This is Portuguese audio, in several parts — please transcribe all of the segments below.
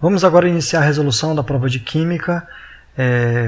Vamos agora iniciar a resolução da prova de Química,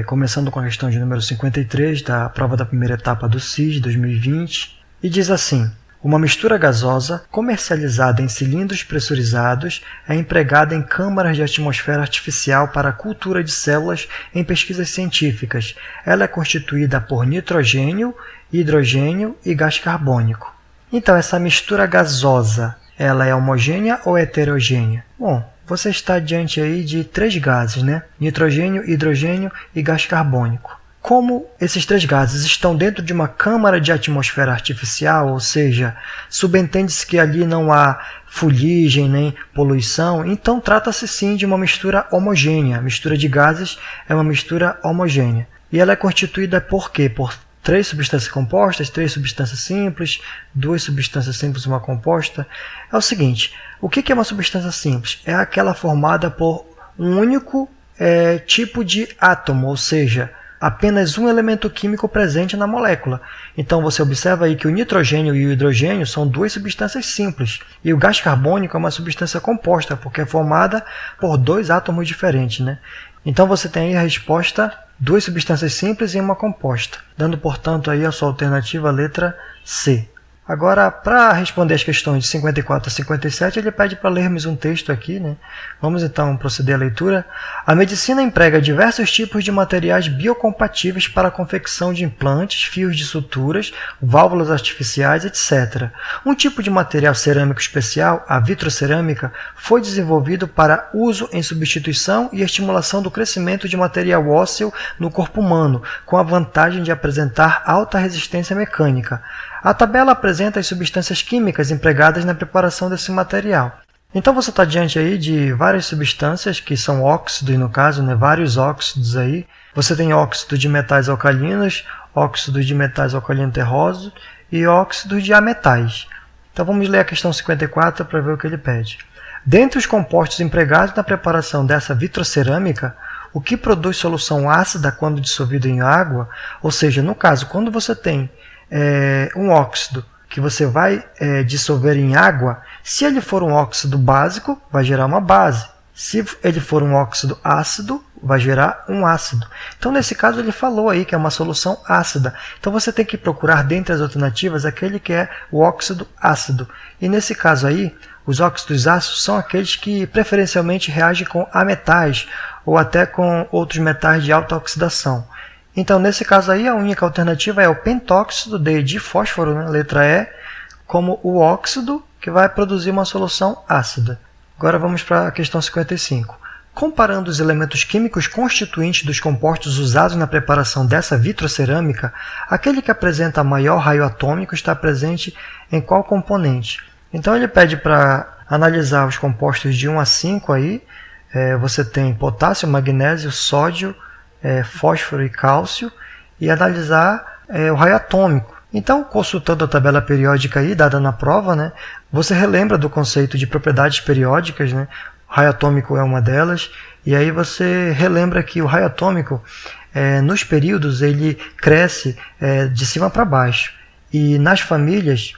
começando com a questão de número 53, da prova da primeira etapa do CIS 2020, e diz assim: uma mistura gasosa comercializada em cilindros pressurizados é empregada em câmaras de atmosfera artificial para a cultura de células em pesquisas científicas. Ela é constituída por nitrogênio, hidrogênio e gás carbônico. Então, essa mistura gasosa, ela é homogênea ou heterogênea? Bom, você está diante aí de três gases, né? Nitrogênio, hidrogênio e gás carbônico. Como esses três gases estão dentro de uma câmara de atmosfera artificial, ou seja, subentende-se que ali não há fuligem nem poluição, então trata-se sim de uma mistura homogênea. A mistura de gases é uma mistura homogênea. E ela é constituída por quê? Por três substâncias compostas, três substâncias simples, duas substâncias simples e uma composta. É o seguinte, o que é uma substância simples? É aquela formada por um único tipo de átomo, ou seja, apenas um elemento químico presente na molécula. Então você observa aí que o nitrogênio e o hidrogênio são duas substâncias simples, e o gás carbônico é uma substância composta, porque é formada por dois átomos diferentes, né? Então você tem aí a resposta: duas substâncias simples e uma composta, dando, portanto, aí a sua alternativa, a letra C. Agora, para responder as questões de 54 a 57, ele pede para lermos um texto aqui, né? Vamos então proceder à leitura. A medicina emprega diversos tipos de materiais biocompatíveis para a confecção de implantes, fios de suturas, válvulas artificiais, etc. Um tipo de material cerâmico especial, a vitrocerâmica, foi desenvolvido para uso em substituição e estimulação do crescimento de material ósseo no corpo humano, com a vantagem de apresentar alta resistência mecânica. A tabela apresenta as substâncias químicas empregadas na preparação desse material. Então você está diante aí de várias substâncias que são óxidos, no caso, né? Vários óxidos aí. Você tem óxido de metais alcalinos, óxidos de metais alcalino terrosos e óxidos de ametais. Então vamos ler a questão 54 para ver o que ele pede. Dentre os compostos empregados na preparação dessa vitrocerâmica, o que produz solução ácida quando dissolvido em água, ou seja, no caso, quando você tem um óxido que você vai dissolver em água, se ele for um óxido básico, vai gerar uma base. Se ele for um óxido ácido, vai gerar um ácido. Então, nesse caso, ele falou aí que é uma solução ácida. Então, você tem que procurar, dentre as alternativas, aquele que é o óxido ácido. E, nesse caso aí, os óxidos ácidos são aqueles que, preferencialmente, reagem com ametais ou até com outros metais de alta oxidação. Então, nesse caso aí, a única alternativa é o pentóxido de fósforo, né? Letra E, como o óxido que vai produzir uma solução ácida. Agora vamos para a questão 55. Comparando os elementos químicos constituintes dos compostos usados na preparação dessa vitrocerâmica, aquele que apresenta maior raio atômico está presente em qual componente? Então, ele pede para analisar os compostos de 1 a 5 aí. Você tem potássio, magnésio, sódio, fósforo e cálcio, e analisar o raio atômico. Então, consultando a tabela periódica aí, dada na prova, né, você relembra do conceito de propriedades periódicas, né? O raio atômico é uma delas, e aí você relembra que o raio atômico, nos períodos, ele cresce de cima para baixo, e nas famílias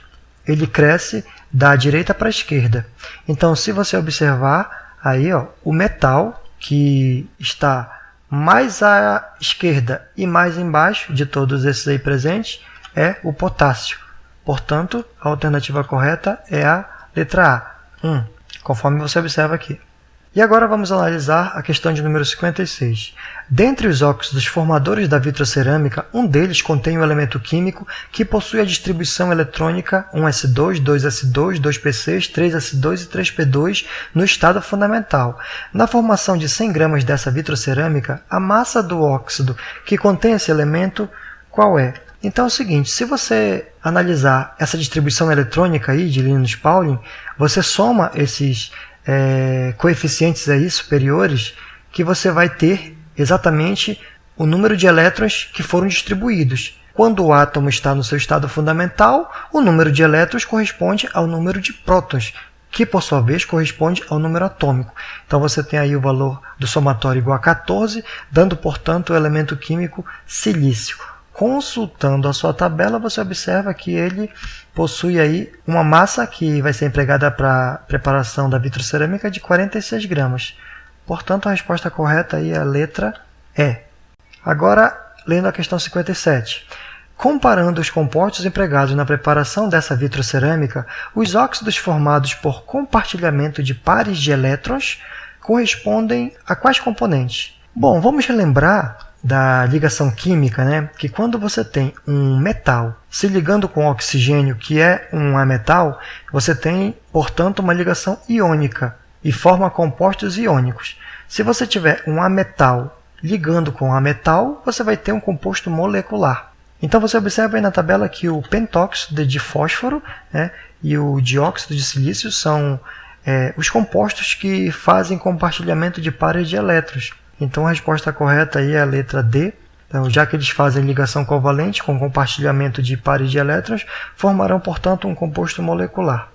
ele cresce da direita para a esquerda. Então, se você observar aí, ó, o metal que está mais à esquerda e mais embaixo de todos esses aí presentes é o potássio. Portanto, a alternativa correta é a letra A, conforme você observa aqui. E agora vamos analisar a questão de número 56. Dentre os óxidos formadores da vitrocerâmica, um deles contém um elemento químico que possui a distribuição eletrônica 1s2, 2s2, 2p6, 3s2 e 3p2 no estado fundamental. Na formação de 100 gramas dessa vitrocerâmica, a massa do óxido que contém esse elemento, qual é? Então é o seguinte, se você analisar essa distribuição eletrônica aí de Linus Pauling, você soma esses coeficientes aí superiores, que você vai ter exatamente o número de elétrons que foram distribuídos. Quando o átomo está no seu estado fundamental, o número de elétrons corresponde ao número de prótons, que por sua vez corresponde ao número atômico. Então você tem aí o valor do somatório igual a 14, dando, portanto, o elemento químico silício. Consultando a sua tabela, você observa que ele possui aí uma massa que vai ser empregada para a preparação da vitrocerâmica de 46 gramas. Portanto, a resposta correta aí é a letra E. Agora, lendo a questão 57. Comparando os compostos empregados na preparação dessa vitrocerâmica, os óxidos formados por compartilhamento de pares de elétrons correspondem a quais componentes? Bom, vamos relembrar da ligação química, né? Que quando você tem um metal se ligando com oxigênio, que é um ametal, você tem, portanto, uma ligação iônica e forma compostos iônicos. Se você tiver um ametal ligando com ametal, você vai ter um composto molecular. Então você observa aí na tabela que o pentóxido de fósforo, né, e o dióxido de silício são os compostos que fazem compartilhamento de pares de elétrons. Então a resposta correta aí é a letra D. Então, já que eles fazem ligação covalente com compartilhamento de pares de elétrons, formarão, portanto, um composto molecular.